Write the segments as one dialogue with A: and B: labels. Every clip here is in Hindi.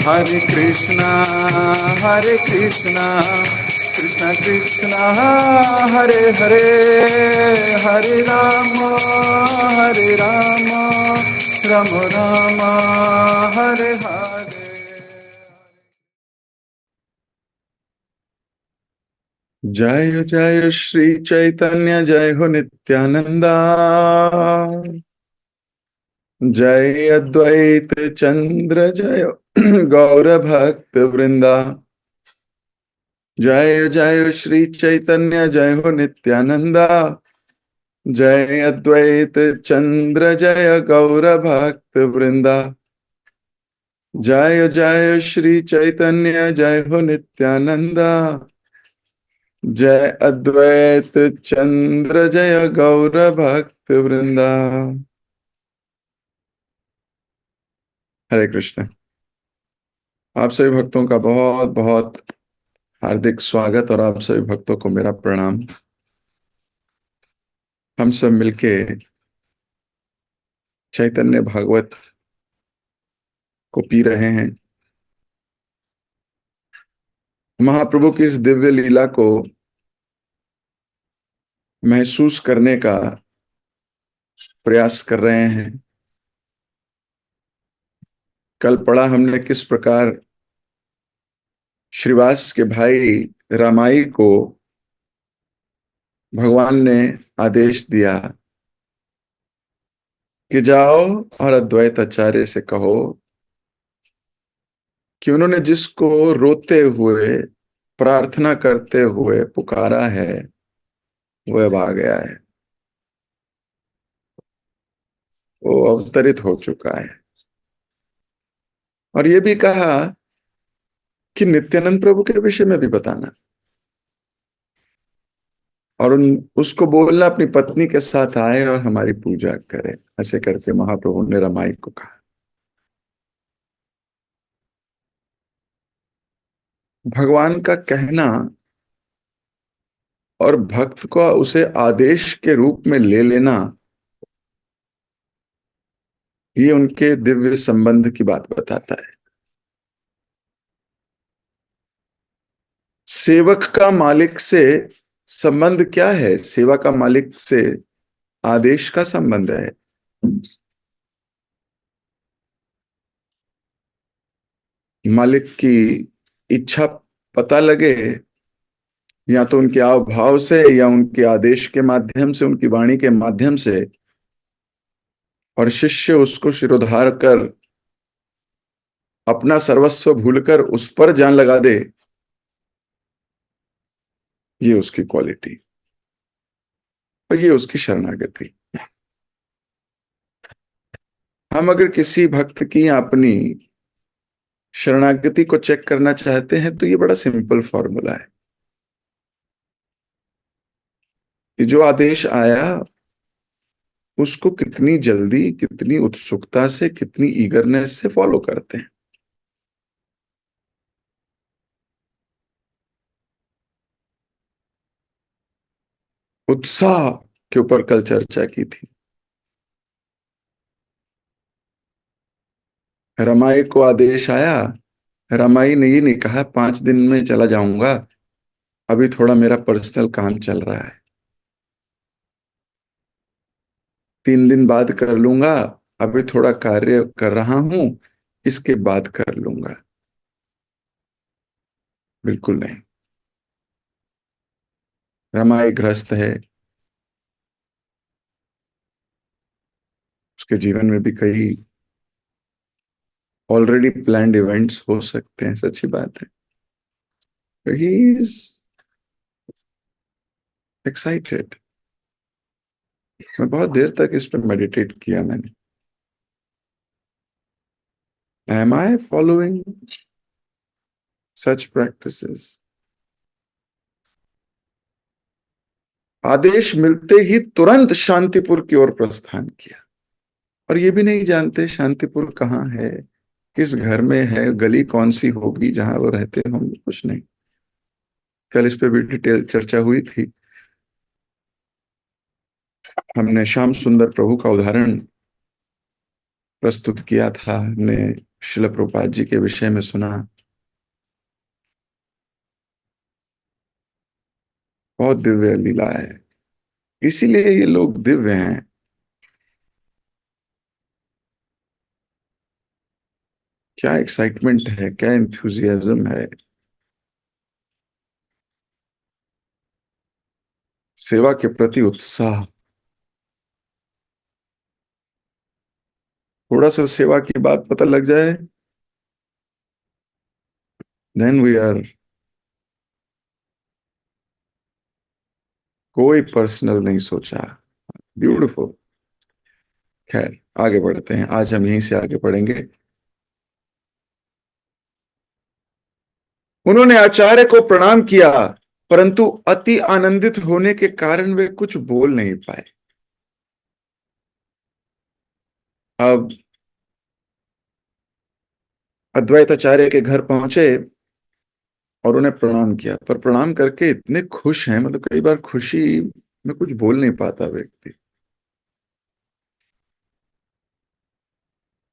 A: Hare Krishna, Hare Krishna, Krishna Krishna, Hare Hare, Hare Rama, Hare Rama, Rama Rama, Hare Hare. जय जय श्री चैतन्य, जय हो नित्यानंदा, जय अद्वैत चंद्र, जय गौर भक्त वृंदा। जय जय श्री चैतन्य, जय हो नित्यानंदा, जय अद्वैत चंद्र, जय गौर भक्त वृंदा। जय जय श्री चैतन्य, जय हो नित्यानंदा, जय अद्वैत चंद्र, जय गौर भक्त वृंदा। हरे कृष्ण। आप सभी भक्तों का बहुत बहुत हार्दिक स्वागत और आप सभी भक्तों को मेरा प्रणाम। हम सब मिलके चैतन्य भागवत को पी रहे हैं। महाप्रभु की इस दिव्य लीला को महसूस करने का प्रयास कर रहे हैं। कल पढ़ा हमने किस प्रकार श्रीवास के भाई रामाई को भगवान ने आदेश दिया कि जाओ और अद्वैत आचार्य से कहो कि उन्होंने जिसको रोते हुए, प्रार्थना करते हुए पुकारा है वह अब आ गया है, वो अवतरित हो चुका है। और ये भी कहा कि नित्यानंद प्रभु के विषय में भी बताना और उसको बोलना अपनी पत्नी के साथ आए और हमारी पूजा करे। ऐसे करके महाप्रभु ने रमाई को कहा। भगवान का कहना और भक्त को उसे आदेश के रूप में ले लेना, ये उनके दिव्य संबंध की बात बताता है। सेवक का मालिक से संबंध क्या है? सेवा का मालिक से आदेश का संबंध है। मालिक की इच्छा पता लगे या तो उनके आव भाव से या उनके आदेश के माध्यम से, उनकी वाणी के माध्यम से, और शिष्य उसको शिरोधार कर अपना सर्वस्व भूलकर उस पर जान लगा दे, ये उसकी क्वालिटी और ये उसकी शरणागति। हम अगर किसी भक्त की अपनी शरणागति को चेक करना चाहते हैं तो ये बड़ा सिंपल फॉर्मूला है कि जो आदेश आया उसको कितनी जल्दी, कितनी उत्सुकता से, कितनी ईगरनेस से फॉलो करते हैं। उत्साह के ऊपर कल चर्चा की थी। रमाई को आदेश आया, रमाई ने ये नहीं कहा 5 दिन में चला जाऊंगा, अभी थोड़ा मेरा पर्सनल काम चल रहा है, 3 दिन बाद कर लूंगा, अभी थोड़ा कार्य कर रहा हूं, इसके बाद कर लूंगा। बिल्कुल नहीं। रमाई गृहस्थ है, उसके जीवन में भी कई ऑलरेडी प्लान्ड इवेंट्स हो सकते हैं, सच्ची बात है। He is excited. मैं बहुत देर तक इस पर मेडिटेट किया मैंने। एम आई फॉलोइंग सच प्रैक्टिसेस? आदेश मिलते ही तुरंत शांतिपुर की ओर प्रस्थान किया और ये भी नहीं जानते शांतिपुर कहाँ है, किस घर में है, गली कौन सी होगी जहां वो रहते होंगे, कुछ नहीं। कल इस पे भी डिटेल चर्चा हुई थी। हमने श्याम सुंदर प्रभु का उदाहरण प्रस्तुत किया था। हमने श्रील प्रभुपाद जी के विषय में सुना, बहुत दिव्य लीला है, इसीलिए ये लोग दिव्य हैं। क्या एक्साइटमेंट है, क्या एंथुजियाज्म है, सेवा के प्रति उत्साह। थोड़ा सा सेवा की बात पता लग जाए, देन वी आर, कोई पर्सनल नहीं सोचा। ब्यूटीफुल। खैर, आगे बढ़ते हैं, आज हम यहीं से आगे बढ़ेंगे। उन्होंने आचार्य को प्रणाम किया, परंतु अति आनंदित होने के कारण वे कुछ बोल नहीं पाए। अब अद्वैताचार्य के घर पहुंचे और उन्हें प्रणाम किया, पर प्रणाम करके इतने खुश हैं, मतलब कई बार खुशी में कुछ बोल नहीं पाता व्यक्ति।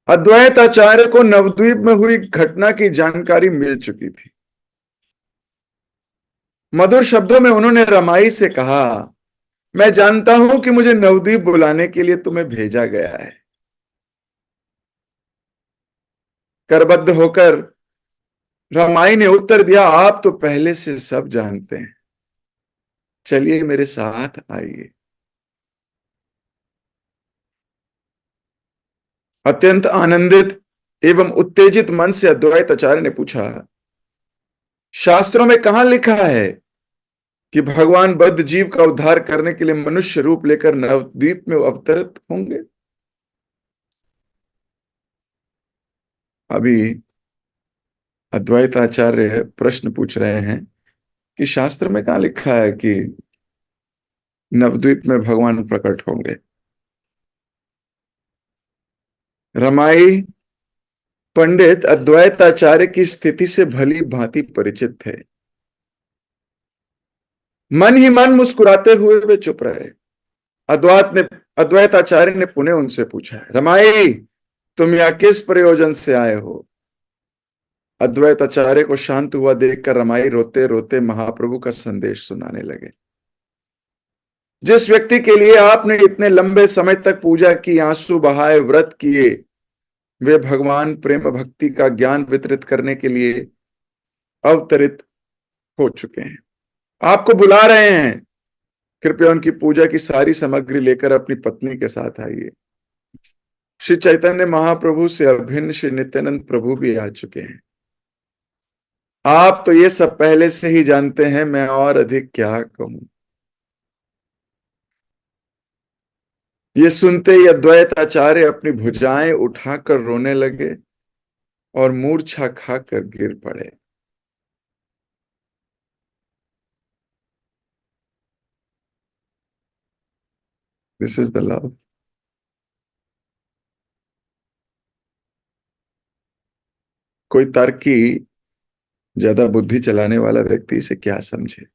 A: अद्वैताचार्य को नवद्वीप में हुई घटना की जानकारी मिल चुकी थी। मधुर शब्दों में उन्होंने रमाई से कहा, मैं जानता हूं कि मुझे नवद्वीप बुलाने के लिए तुम्हें भेजा गया है। करबद्ध होकर रमाई ने उत्तर दिया, आप तो पहले से सब जानते हैं, चलिए मेरे साथ आइए। अत्यंत आनंदित एवं उत्तेजित मन से अद्वैत आचार्य ने पूछा, शास्त्रों में कहां लिखा है कि भगवान बद्ध जीव का उद्धार करने के लिए मनुष्य रूप लेकर नवद्वीप में अवतरित होंगे? अभी अद्वैत आचार्य प्रश्न पूछ रहे हैं कि शास्त्र में कहां लिखा है कि नवद्वीप में भगवान प्रकट होंगे। रमाई पंडित अद्वैत आचार्य की स्थिति से भली भांति परिचित थे। मन ही मन मुस्कुराते हुए वे चुप रहे। अद्वैत आचार्य ने पुनः उनसे पूछा, रमाई, तुम यहाँ किस प्रयोजन से आए हो? अद्वैत आचार्य को शांत हुआ देखकर रमाई रोते रोते महाप्रभु का संदेश सुनाने लगे। जिस व्यक्ति के लिए आपने इतने लंबे समय तक पूजा की, आंसू बहाए, व्रत किए, वे भगवान प्रेम भक्ति का ज्ञान वितरित करने के लिए अवतरित हो चुके हैं, आपको बुला रहे हैं। कृपया उनकी पूजा की सारी सामग्री लेकर अपनी पत्नी के साथ आइए। श्री चैतन्य महाप्रभु से अभिन्न श्री नित्यानंद प्रभु भी आ चुके हैं। आप तो ये सब पहले से ही जानते हैं, मैं और अधिक क्या कहूं। ये सुनते ही अद्वैत आचार्य अपनी भुजाएं उठाकर रोने लगे और मूर्छा खाकर गिर पड़े। This is the love. कोई तर्की, ज्यादा बुद्धि चलाने वाला व्यक्ति इसे क्या समझे।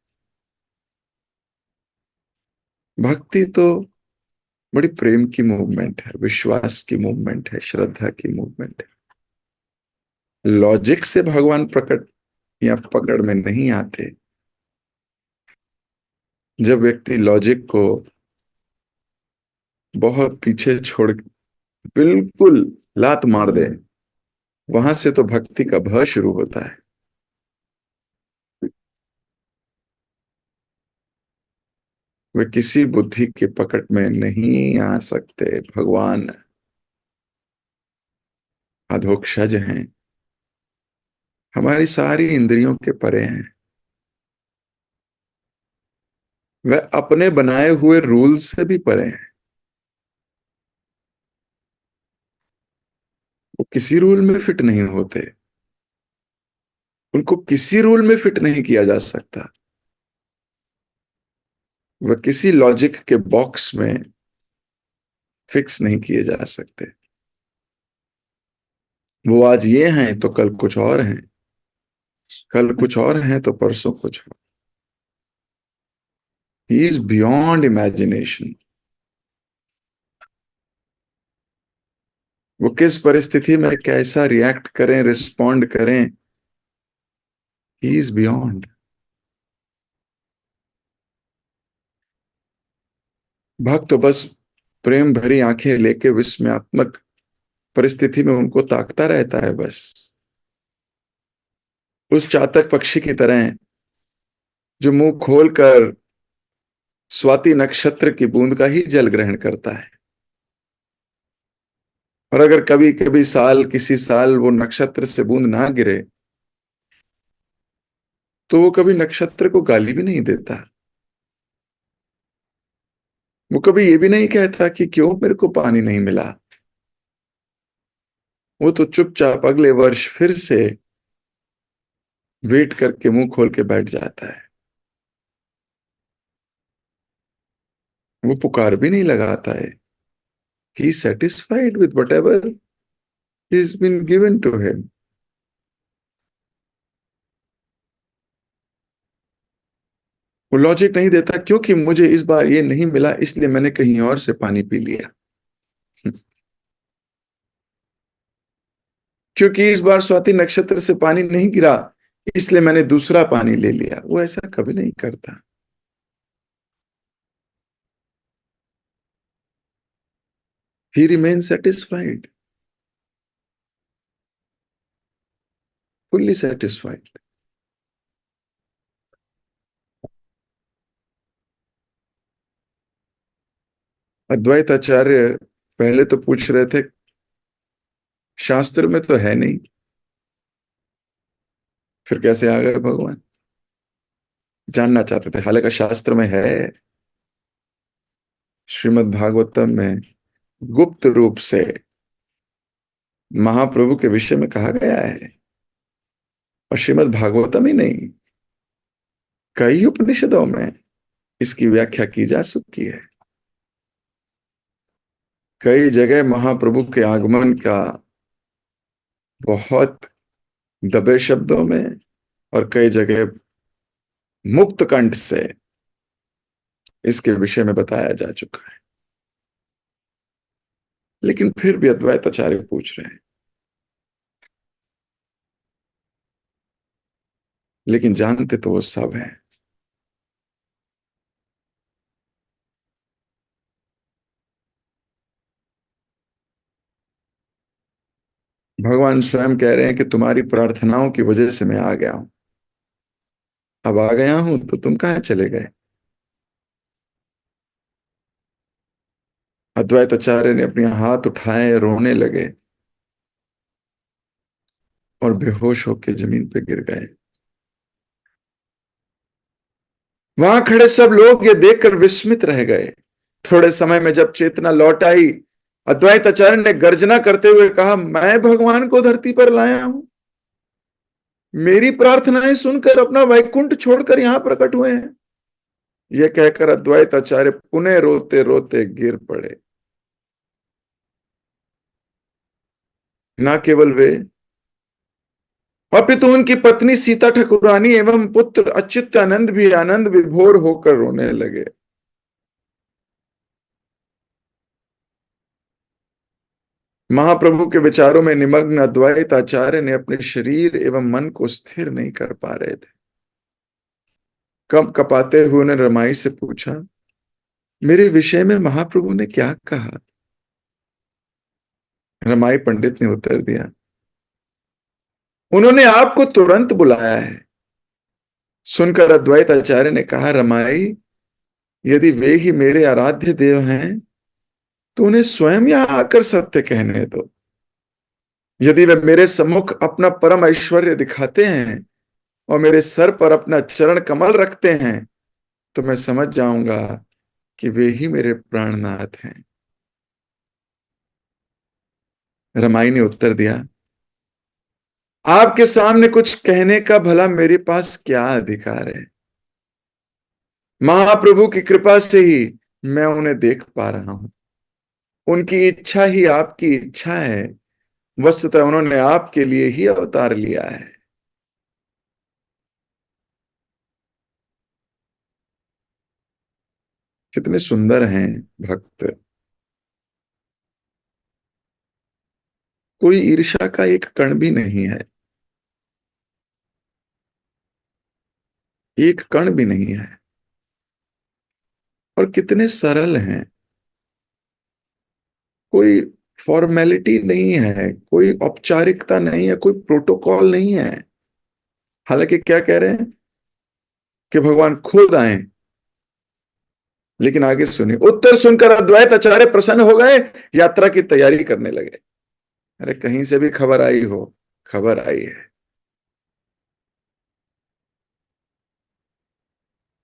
A: भक्ति तो बड़ी प्रेम की मूवमेंट है, विश्वास की मूवमेंट है, श्रद्धा की मूवमेंट है। लॉजिक से भगवान प्रकट या पकड़ में नहीं आते। जब व्यक्ति लॉजिक को बहुत पीछे छोड़ बिल्कुल लात मार दे, वहां से तो भक्ति का भ शुरू होता है। वे किसी बुद्धि के पकड़ में नहीं आ सकते। भगवान अधोक्षज हैं, हमारी सारी इंद्रियों के परे हैं। वह अपने बनाए हुए रूल से भी परे हैं। वो किसी रूल में फिट नहीं होते, उनको किसी रूल में फिट नहीं किया जा सकता। वह किसी लॉजिक के बॉक्स में फिक्स नहीं किए जा सकते। वो आज ये हैं तो कल कुछ और हैं, कल कुछ और हैं तो परसों कुछ और। He is beyond imagination. वो किस परिस्थिति में कैसा रिएक्ट करें, रिस्पॉन्ड करें, ही इज बियॉन्ड। भक्त तो बस प्रेम भरी आंखें लेके विस्मयात्मक परिस्थिति में उनको ताकता रहता है, बस उस चातक पक्षी की तरह जो मुंह खोलकर स्वाति नक्षत्र की बूंद का ही जल ग्रहण करता है। और अगर कभी कभी किसी साल वो नक्षत्र से बूंद ना गिरे तो वो कभी नक्षत्र को गाली भी नहीं देता। वो कभी ये भी नहीं कहता कि क्यों मेरे को पानी नहीं मिला। वो तो चुपचाप अगले वर्ष फिर से वेट करके मुंह खोल के बैठ जाता है। वो पुकार भी नहीं लगाता है। He satisfied with whatever is been given to him. वो लॉजिक नहीं देता क्योंकि मुझे इस बार ये नहीं मिला इसलिए मैंने कहीं और से पानी पी लिया। क्योंकि इस बार स्वाति नक्षत्र से पानी नहीं गिरा इसलिए मैंने दूसरा पानी ले लिया। वो ऐसा कभी नहीं करता। He remain satisfied, fully satisfied. Advaita Acharya पहले तो पूछ रहे थे शास्त्र में तो है नहीं, फिर कैसे आ गए भगवान। जानना चाहते थे, हालांकि शास्त्र में है। श्रीमद् भागवतम में गुप्त रूप से महाप्रभु के विषय में कहा गया है। और श्रीमद् भागवतम ही नहीं, कई उपनिषदों में इसकी व्याख्या की जा चुकी है। कई जगह महाप्रभु के आगमन का बहुत दबे शब्दों में और कई जगह मुक्त कंठ से इसके विषय में बताया जा चुका है। लेकिन फिर भी अद्वैत आचार्य पूछ रहे हैं। लेकिन जानते तो वो सब हैं। भगवान स्वयं कह रहे हैं कि तुम्हारी प्रार्थनाओं की वजह से मैं आ गया हूं। अब आ गया हूं तो तुम कहां चले गए। अद्वैत आचार्य ने अपने हाथ उठाए, रोने लगे और बेहोश होकर जमीन पे गिर गए। वहां खड़े सब लोग ये देखकर विस्मित रह गए। थोड़े समय में जब चेतना लौट आई, अद्वैत आचार्य ने गर्जना करते हुए कहा, मैं भगवान को धरती पर लाया हूं। मेरी प्रार्थनाएं सुनकर अपना वैकुंठ छोड़कर यहां प्रकट हुए हैं। यह कहकर अद्वैत आचार्य पुनः रोते रोते गिर पड़े। न केवल वे, अपितु उनकी पत्नी सीता ठकुरानी एवं पुत्र अच्युतानंद भी आनंद विभोर होकर रोने लगे। महाप्रभु के विचारों में निमग्न अद्वैत आचार्य ने अपने शरीर एवं मन को स्थिर नहीं कर पा रहे थे। कब कपाते हुए उन्होंने रमाई से पूछा, मेरे विषय में महाप्रभु ने क्या कहा। रमाई पंडित ने उत्तर दिया, उन्होंने आपको तुरंत बुलाया है। सुनकर अद्वैत आचार्य ने कहा, रमाई, यदि वे ही मेरे आराध्य देव हैं तो उन्हें स्वयं यहां आकर सत्य कहने दो। यदि वे मेरे सम्मुख अपना परम ऐश्वर्य दिखाते हैं और मेरे सर पर अपना चरण कमल रखते हैं तो मैं समझ जाऊंगा कि वे ही मेरे प्राणनाथ हैं। रमाई ने उत्तर दिया, आपके सामने कुछ कहने का भला मेरे पास क्या अधिकार है। महाप्रभु की कृपा से ही मैं उन्हें देख पा रहा हूं। उनकी इच्छा ही आपकी इच्छा है। वस्तुतः उन्होंने आपके लिए ही अवतार लिया है। कितने सुंदर हैं भक्त। कोई ईर्ष्या का एक कण भी नहीं है, एक कण भी नहीं है। और कितने सरल हैं, कोई फॉर्मेलिटी नहीं है, कोई औपचारिकता नहीं है, कोई प्रोटोकॉल नहीं है। हालांकि क्या कह रहे हैं कि भगवान खुद आए, लेकिन आगे सुनिए, उत्तर सुनकर अद्वैत आचार्य प्रसन्न हो गए, यात्रा की तैयारी करने लगे। अरे कहीं से भी खबर आई हो, खबर आई है।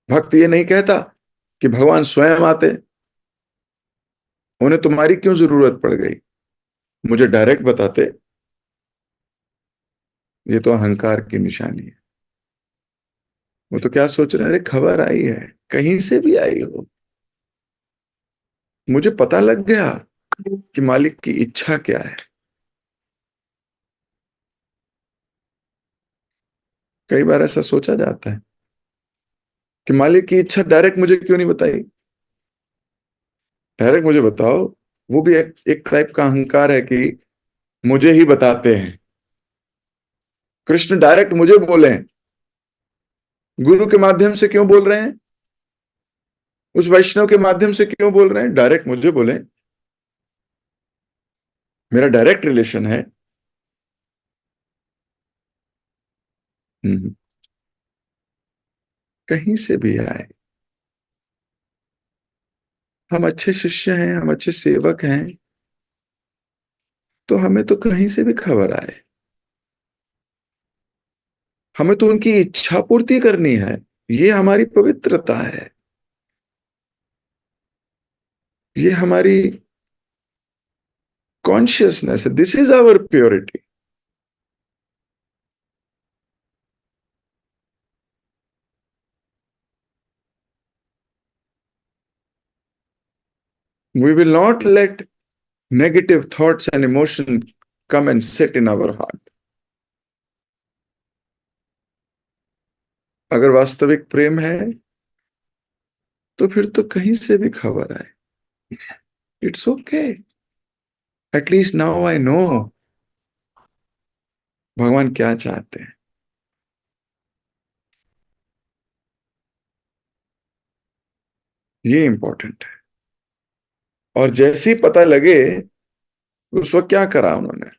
A: भक्त ये नहीं कहता कि भगवान स्वयं आते, उन्हें तुम्हारी क्यों जरूरत पड़ गई, मुझे डायरेक्ट बताते। ये तो अहंकार की निशानी है। वो तो क्या सोच रहे हैं, अरे खबर आई है, कहीं से भी आई हो, मुझे पता लग गया कि मालिक की इच्छा क्या है। कई बार ऐसा सोचा जाता है कि मालिक की इच्छा डायरेक्ट मुझे क्यों नहीं बताई, डायरेक्ट मुझे बताओ। वो भी एक टाइप का अहंकार है कि मुझे ही बताते हैं। कृष्ण डायरेक्ट मुझे बोले, गुरु के माध्यम से क्यों बोल रहे हैं, उस वैष्णव के माध्यम से क्यों बोल रहे हैं, डायरेक्ट मुझे बोले, मेरा डायरेक्ट रिलेशन है। हम्म, कहीं से भी आए। हम अच्छे शिष्य हैं, हम अच्छे सेवक हैं, तो हमें तो कहीं से भी खबर आए, हमें तो उनकी इच्छा पूर्ति करनी है। ये हमारी पवित्रता है, ये हमारी कॉन्शियसनेस है, this is our purity. We will not let negative thoughts and emotion come and sit in our heart. अगर वास्तविक प्रेम है तो फिर तो कहीं से भी खबर आए, it's okay. At least now I know भगवान क्या चाहते हैं। ये इंपॉर्टेंट है। और जैसे ही पता लगे, उस वक्त क्या करा उन्होंने,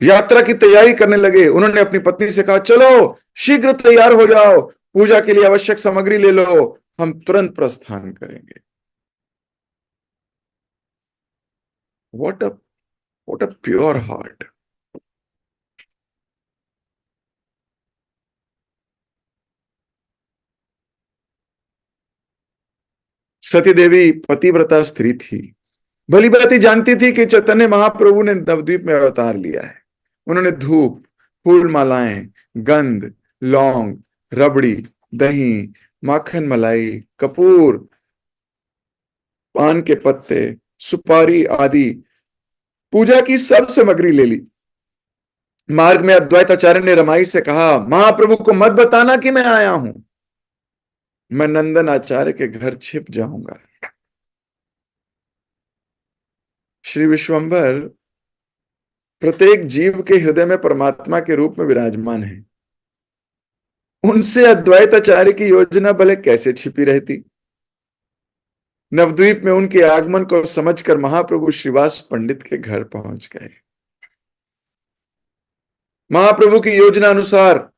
A: यात्रा की तैयारी करने लगे। उन्होंने अपनी पत्नी से कहा, चलो शीघ्र तैयार हो जाओ, पूजा के लिए आवश्यक सामग्री ले लो, हम तुरंत प्रस्थान करेंगे। What a what a pure heart. Sati Devi पतिव्रता स्त्री थी, भली भांति जानती थी कि चैतन्य महाप्रभु ने नवद्वीप में अवतार लिया है। उन्होंने धूप, फूल मालाएं, गंध, लौंग, रबड़ी, दही, माखन मलाई, कपूर, पान के पत्ते, सुपारी आदि पूजा की सब सामग्री ले ली। मार्ग में अद्वैत आचार्य ने रमाई से कहा, महाप्रभु को मत बताना कि मैं आया हूं, मैं नंदन आचार्य के घर छिप जाऊंगा। श्री विश्वंभर प्रत्येक जीव के हृदय में परमात्मा के रूप में विराजमान है। उनसे अद्वैताचार्य की योजना भले कैसे छिपी रहती। नवद्वीप में उनके आगमन को समझकर महाप्रभु श्रीवास पंडित के घर पहुंच गए। महाप्रभु की योजना अनुसार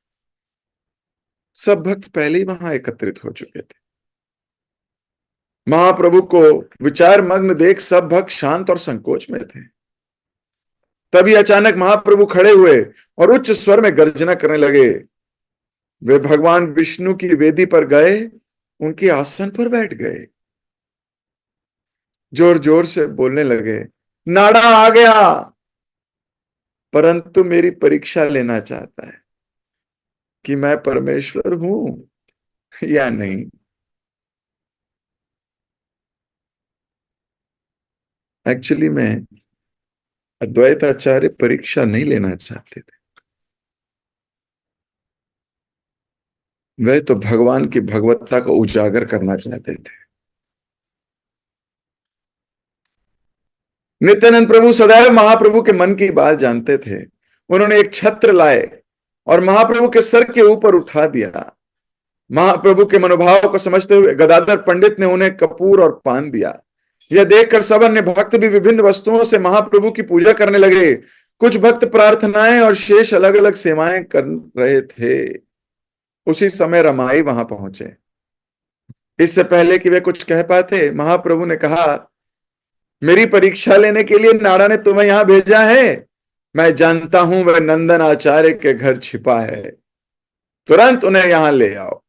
A: सब भक्त पहले ही वहां एकत्रित हो चुके थे। महाप्रभु को विचार मग्न देख सब भक्त शांत और संकोच में थे। तभी अचानक महाप्रभु खड़े हुए और उच्च स्वर में गर्जना करने लगे। वे भगवान विष्णु की वेदी पर गए, उनके आसन पर बैठ गए, जोर जोर से बोलने लगे, नाड़ा आ गया, परंतु मेरी परीक्षा लेना चाहता है कि मैं परमेश्वर हूं या नहीं। एक्चुअली में अद्वैताचार्य परीक्षा नहीं लेना चाहते थे, वे तो भगवान की भगवत्ता को उजागर करना चाहते थे। नित्यानंद प्रभु सदैव महाप्रभु के मन की बात जानते थे। उन्होंने एक छत्र लाए और महाप्रभु के सर के ऊपर उठा दिया। महाप्रभु के मनोभाव को समझते हुए गदाधर पंडित ने उन्हें कपूर और पान दिया। यह देखकर सब अन्य भक्त भी विभिन्न वस्तुओं से महाप्रभु की पूजा करने लगे। कुछ भक्त प्रार्थनाएं और शेष अलग अलग सेवाएं कर रहे थे। उसी समय रमाई वहां पहुंचे। इससे पहले कि वे कुछ कह पाते, महाप्रभु ने कहा, मेरी परीक्षा लेने के लिए नाड़ा ने तुम्हें यहां भेजा है। मैं जानता हूं वह नंदन आचार्य के घर छिपा है। तुरंत उन्हें यहां ले आओ।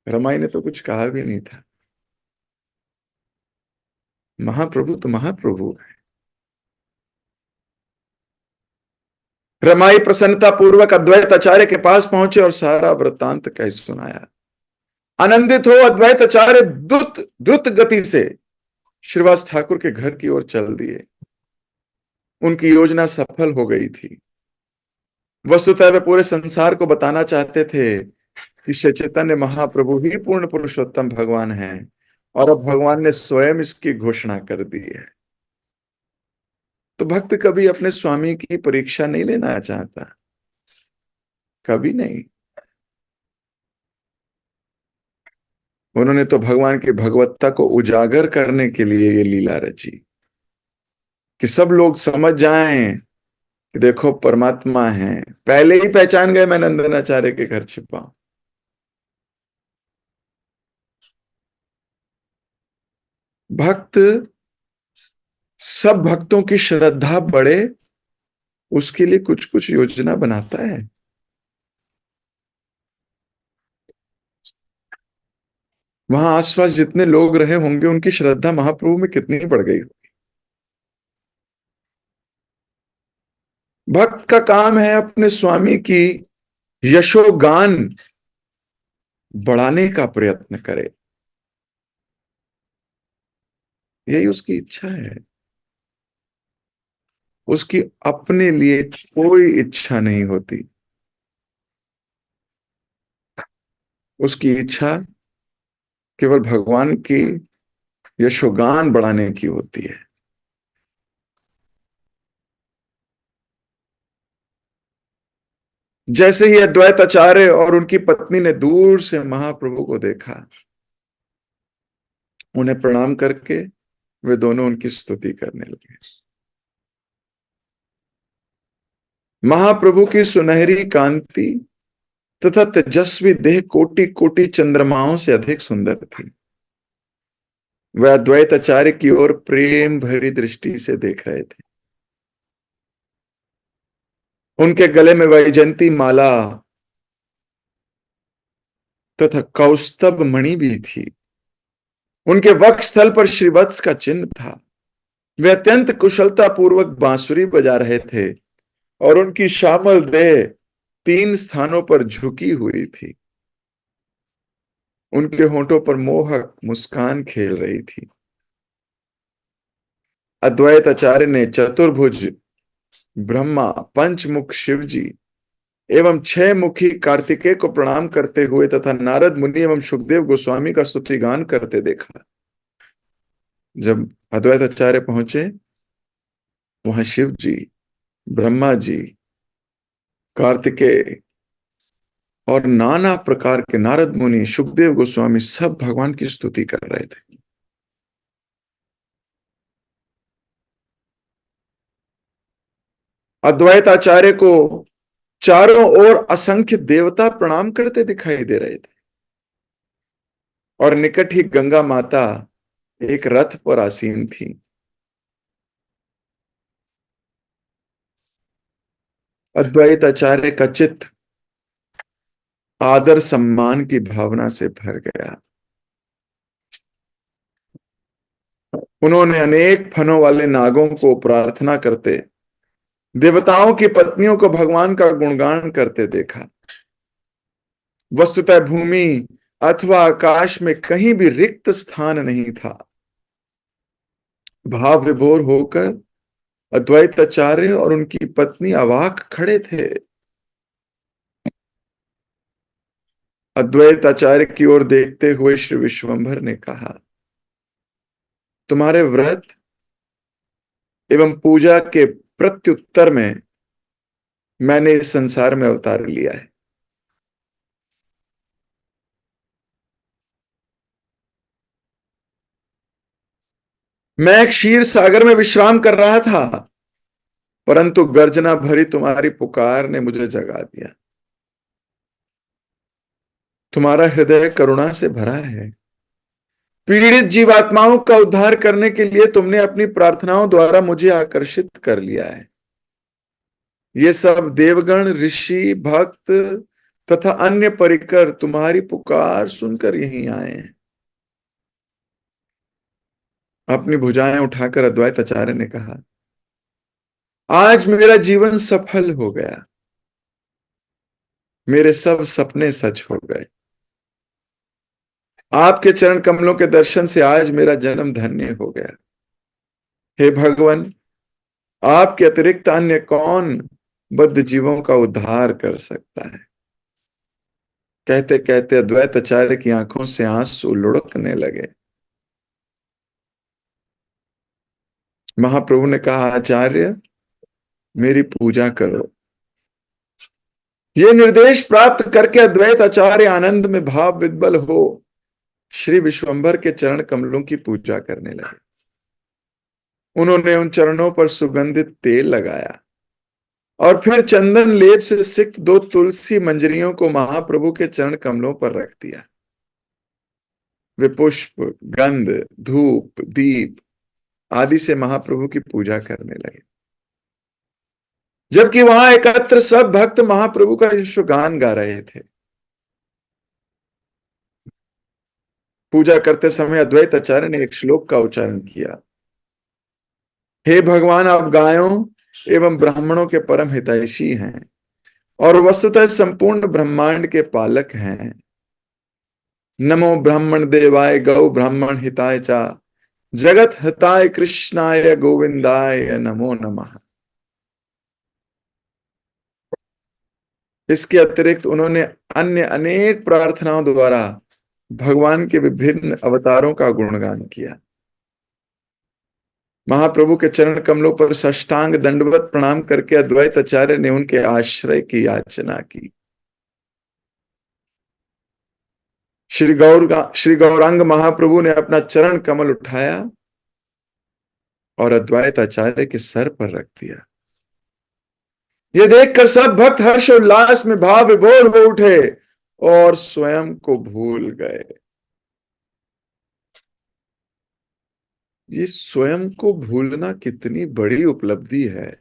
A: रमाई ने तो कुछ कहा भी नहीं था। महाप्रभु तो महाप्रभु है। रमाई प्रसन्नता पूर्वक अद्वैत आचार्य के पास पहुंचे और सारा वृत्तांत कह सुनाया। आनंदित हो अद्वैत आचार्य द्रुत द्रुत गति से श्रीवास ठाकुर के घर की ओर चल दिए। उनकी योजना सफल हो गई थी। वस्तुतः वे पूरे संसार को बताना चाहते थे कि श्री चैतन्य महाप्रभु ही पूर्ण पुरुषोत्तम भगवान हैं, और अब भगवान ने स्वयं इसकी घोषणा कर दी है। तो भक्त कभी अपने स्वामी की परीक्षा नहीं लेना चाहता, कभी नहीं। उन्होंने तो भगवान की भगवत्ता को उजागर करने के लिए ये लीला रची कि सब लोग समझ जाएं कि देखो परमात्मा है। पहले ही पहचान गए मैं नंदनाचार्य के घर छिपा हूं। भक्त सब भक्तों की श्रद्धा बढ़े उसके लिए कुछ कुछ योजना बनाता है। वहां आसपास जितने लोग रहे होंगे उनकी श्रद्धा महाप्रभु में कितनी बढ़ गई होगी। भक्त का काम है अपने स्वामी की यशोगान बढ़ाने का प्रयत्न करे। यही उसकी इच्छा है। उसकी अपने लिए कोई इच्छा नहीं होती। उसकी इच्छा केवल भगवान की यशोगान बढ़ाने की होती है। जैसे ही अद्वैत आचार्य और उनकी पत्नी ने दूर से महाप्रभु को देखा, उन्हें प्रणाम करके वे दोनों उनकी स्तुति करने लगे। महाप्रभु की सुनहरी कांति तथा तेजस्वी देह कोटि कोटि चंद्रमाओं से अधिक सुंदर थी। वह अद्वैत आचार्य की ओर प्रेम भरी दृष्टि से देख रहे थे। उनके गले में वैजंती माला तथा कौस्तभ मणि भी थी। उनके वक्षस्थल पर श्रीवत्स का चिन्ह था। वे अत्यंत कुशलता पूर्वक बांसुरी बजा रहे थे और उनकी श्यामल देह 3 स्थानों पर झुकी हुई थी। उनके होंठों पर मोहक मुस्कान खेल रही थी। अद्वैत आचार्य ने चतुर्भुज ब्रह्मा, पंचमुख शिवजी एवं 6 मुखी कार्तिकेय को प्रणाम करते हुए तथा नारद मुनि एवं सुखदेव गोस्वामी का स्तुति गान करते देखा। जब अद्वैत आचार्य पहुंचे, वहां शिव जी, ब्रह्मा जी, कार्तिकेय और नाना प्रकार के नारद मुनि, सुखदेव गोस्वामी सब भगवान की स्तुति कर रहे थे। अद्वैत आचार्य को चारों ओर असंख्य देवता प्रणाम करते दिखाई दे रहे थे और निकट ही गंगा माता एक रथ पर आसीन थी। अद्वैत आचार्य का चित्त आदर सम्मान की भावना से भर गया। उन्होंने अनेक फनों वाले नागों को प्रार्थना करते, देवताओं की पत्नियों को भगवान का गुणगान करते देखा। वस्तुतः भूमि अथवा आकाश में कहीं भी रिक्त स्थान नहीं था। भाव विभोर होकर अद्वैत आचार्य और उनकी पत्नी अवाक खड़े थे। अद्वैत आचार्य की ओर देखते हुए श्री विश्वंभर ने कहा, तुम्हारे व्रत एवं पूजा के प्रत्युत्तर में मैंने इस संसार में अवतार लिया है। मैं एक क्षीर सागर में विश्राम कर रहा था, परंतु गर्जना भरी तुम्हारी पुकार ने मुझे जगा दिया। तुम्हारा हृदय करुणा से भरा है। पीड़ित जीवात्माओं का उद्धार करने के लिए तुमने अपनी प्रार्थनाओं द्वारा मुझे आकर्षित कर लिया है। ये सब देवगण, ऋषि, भक्त तथा अन्य परिकर तुम्हारी पुकार सुनकर यहीं आए हैं। अपनी भुजाएं उठाकर अद्वैत आचार्य ने कहा, आज मेरा जीवन सफल हो गया। मेरे सब सपने सच हो गए। आपके चरण कमलों के दर्शन से आज मेरा जन्म धन्य हो गया। हे भगवान, आपके अतिरिक्त अन्य कौन बद्ध जीवों का उद्धार कर सकता है। कहते कहते अद्वैत आचार्य की आंखों से आंसू लुढ़कने लगे। महाप्रभु ने कहा, आचार्य मेरी पूजा करो। ये निर्देश प्राप्त करके अद्वैत आचार्य आनंद में भाव विद्वल हो श्री विश्वंभर के चरण कमलों की पूजा करने लगे। उन्होंने उन चरणों पर सुगंधित तेल लगाया और फिर चंदन लेप से सिक्त 2 तुलसी मंजरियों को महाप्रभु के चरण कमलों पर रख दिया। वे पुष्प, गंध, धूप, दीप आदि से महाप्रभु की पूजा करने लगे, जबकि वहां एकत्र सब भक्त महाप्रभु का यशोगान गा रहे थे। पूजा करते समय अद्वैत आचार्य ने एक श्लोक का उच्चारण किया, हे भगवान, आप गायों एवं ब्राह्मणों के परम हितैषी हैं और वस्तुतः संपूर्ण ब्रह्मांड के पालक हैं। नमो ब्राह्मण देवाय गौ ब्राह्मण हिताय चा जगत हिताय कृष्णाय गोविंदाय नमो नमः। इसके अतिरिक्त उन्होंने अन्य अनेक प्रार्थनाओं द्वारा भगवान के विभिन्न अवतारों का गुणगान किया। महाप्रभु के चरण कमलों पर साष्टांग दंडवत प्रणाम करके अद्वैत आचार्य ने उनके आश्रय की याचना की। श्री गौरांग महाप्रभु ने अपना चरण कमल उठाया और अद्वैत आचार्य के सर पर रख दिया। यह देखकर सब भक्त हर्ष और उल्लास में भाव विभोर हो उठे और स्वयं को भूल गए। ये स्वयं को भूलना कितनी बड़ी उपलब्धि है।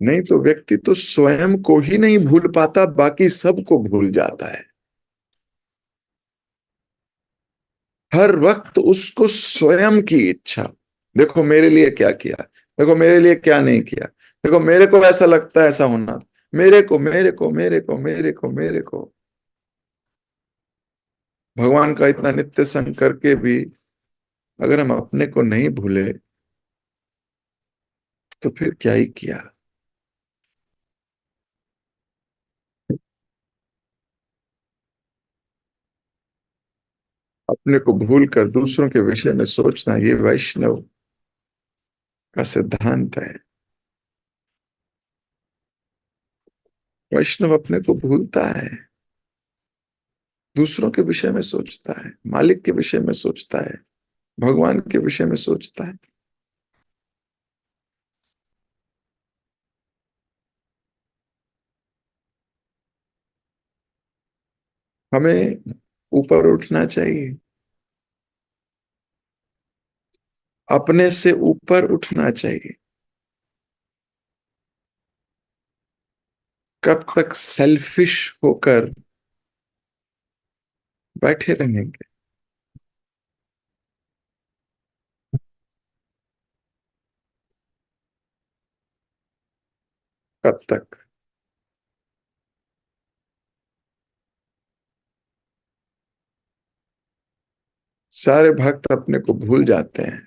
A: नहीं तो व्यक्ति तो स्वयं को ही नहीं भूल पाता, बाकी सबको भूल जाता है। हर वक्त उसको स्वयं की इच्छा, देखो मेरे लिए क्या किया, देखो मेरे लिए क्या नहीं किया, देखो मेरे को ऐसा लगता है ऐसा होना, मेरे को मेरे को मेरे को मेरे को मेरे को। भगवान का इतना नित्य संग करके भी अगर हम अपने को नहीं भूले तो फिर क्या ही किया। अपने को भूल कर दूसरों के विषय में सोचना, ये वैष्णव का सिद्धांत है। वैष्णव अपने को भूलता है, दूसरों के विषय में सोचता है, मालिक के विषय में सोचता है, भगवान के विषय में सोचता है। हमें ऊपर उठना चाहिए, अपने से ऊपर उठना चाहिए। कब तक सेल्फिश होकर बैठे रहेंगे। कब तक। सारे भक्त अपने को भूल जाते हैं,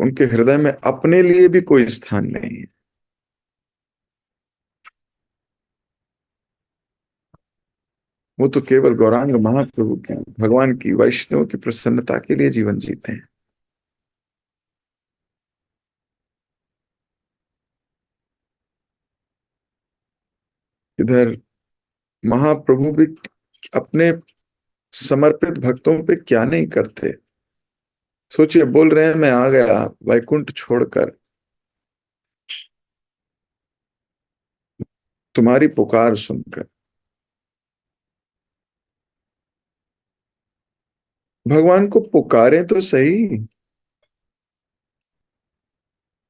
A: उनके हृदय में अपने लिए भी कोई स्थान नहीं है। वो तो केवल गौरांग महाप्रभु की, भगवान की, वैष्णव की प्रसन्नता के लिए जीवन जीते हैं। इधर महाप्रभु भी अपने समर्पित भक्तों पे क्या नहीं करते। सोचिए, बोल रहे हैं मैं आ गया वैकुंठ छोड़कर, तुम्हारी पुकार सुनकर। भगवान को पुकारें तो सही,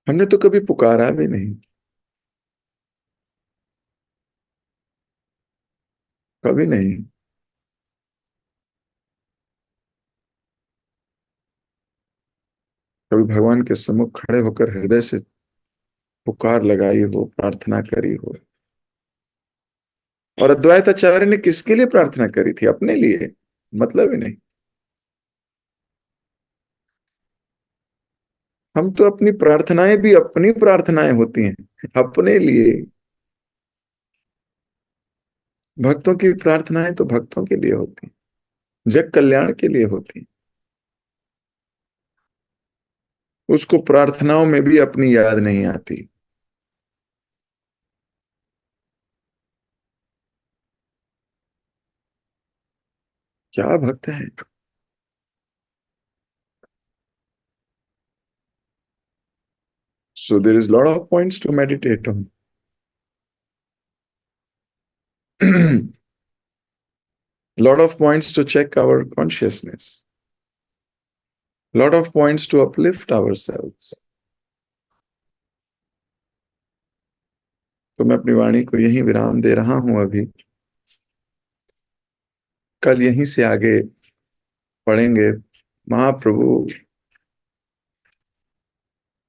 A: हमने तो कभी पुकारा भी नहीं, कभी नहीं। कभी भगवान के सम्मुख खड़े होकर हृदय से पुकार लगाई हो, प्रार्थना करी हो। और अद्वैत आचार्य ने किसके लिए प्रार्थना करी थी? अपने लिए? मतलब ही नहीं। हम तो अपनी प्रार्थनाएं भी अपनी प्रार्थनाएं होती हैं, अपने लिए। भक्तों की प्रार्थनाएं तो भक्तों के लिए होती हैं, जग कल्याण के लिए होती हैं। उसको प्रार्थनाओं में भी अपनी याद नहीं आती। क्या भक्त है! So there is lot of points to meditate on. Lot of points to check our consciousness. Lot of points to uplift ourselves. तो मैं अपनी वाणी को यहीं विराम दे रहा हूं अभी। कल यहीं से आगे पढ़ेंगे। महाप्रभु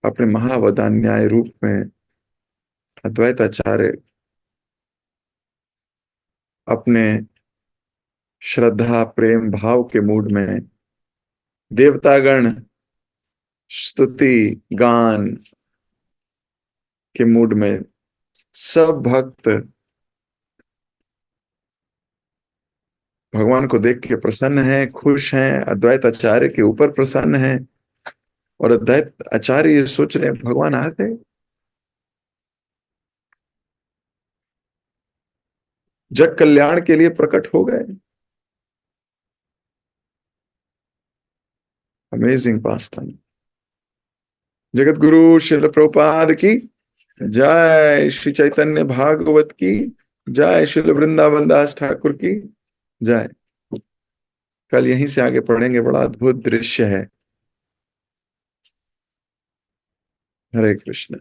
A: अपने महावदान्याय रूप में, अद्वैताचार्य अपने श्रद्धा प्रेम भाव के मूड में, देवतागण स्तुति गान के मूड में, सब भक्त भगवान को देख के प्रसन्न हैं, खुश हैं, अद्वैत आचार्य के ऊपर प्रसन्न हैं। और अद्वैत आचार्य ये सोच रहे हैं भगवान आ गए, जग कल्याण के लिए प्रकट हो गए। अमेजिंग पास टाइम। जगत गुरु श्रील प्रभुपाद की जय, श्री चैतन्य भागवत की जय, श्रील वृंदावन दास ठाकुर की जय। कल यहीं से आगे पढ़ेंगे, बड़ा अद्भुत दृश्य है। हरे कृष्ण।